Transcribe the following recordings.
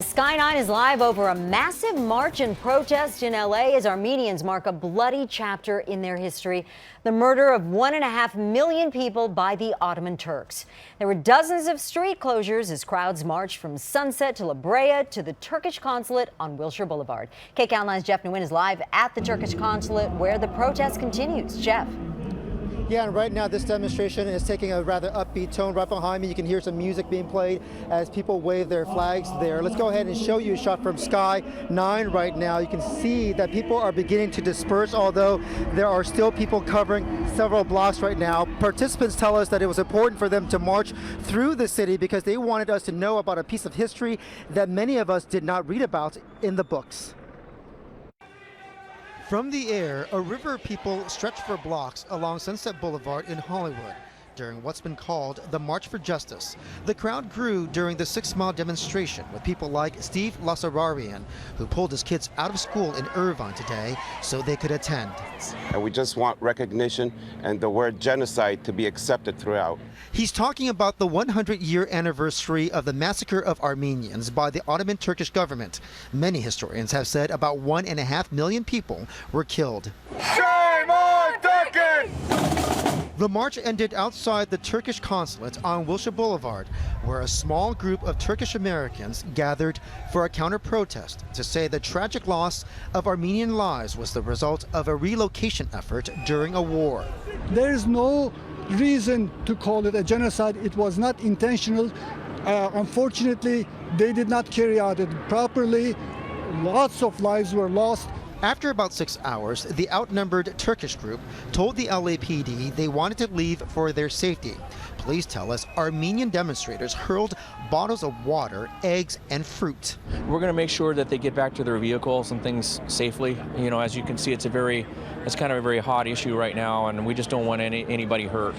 Sky 9 is live over a massive march and protest in LA as Armenians mark a bloody chapter in their history, the murder of 1.5 million people by the Ottoman Turks. There were dozens of street closures as crowds marched from Sunset to La Brea to the Turkish consulate on Wilshire Boulevard. KCAL 9's Jeff Nguyen is live at the Turkish consulate where the protest continues. Jeff. Yeah, and right now this demonstration is taking a rather upbeat tone. Right behind me, you can hear some music being played as people wave their flags there. Let's go ahead and show you a shot from Sky 9 right now. You can see that people are beginning to disperse, although there are still people covering several blocks right now. Participants tell us that it was important for them to march through the city because they wanted us to know about a piece of history that many of us did not read about in the books. From the air, a river of people stretched for blocks along Sunset Boulevard in Hollywood during what's been called the March for Justice. The crowd grew during the 6-mile demonstration with people like Steve Lasararian, who pulled his kids out of school in Irvine today so they could attend. And we just want recognition and the word genocide to be accepted throughout. He's talking about the 100-year anniversary of the massacre of Armenians by the Ottoman Turkish government. Many historians have said about 1.5 million people were killed. Shame on Turkey! The march ended outside the Turkish consulate on Wilshire Boulevard, where a small group of Turkish Americans gathered for a counter-protest to say the tragic loss of Armenian lives was the result of a relocation effort during a war. There is no reason to call it a genocide. It was not intentional. Unfortunately, they did not carry out it properly. Lots of lives were lost. After about 6 hours, the outnumbered Turkish group told the LAPD they wanted to leave for their safety. Police tell us Armenian demonstrators hurled bottles of water, eggs, and fruit. We're going to make sure that they get back to their vehicles and things safely. You know, as you can see, it's kind of a very hot issue right now, and we just don't want anybody hurt.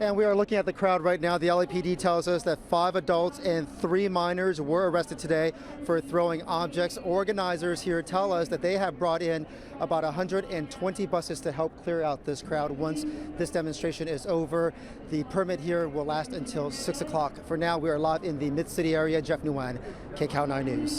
And we are looking at the crowd right now. The LAPD tells us that 5 adults and 3 minors were arrested today for throwing objects. Organizers here tell us that they have brought in about 120 buses to help clear out this crowd. Once this demonstration is over, the permit here will last until 6 o'clock. For now, we are live in the Mid-City area. Jeff Nguyen, KCAL 9 News.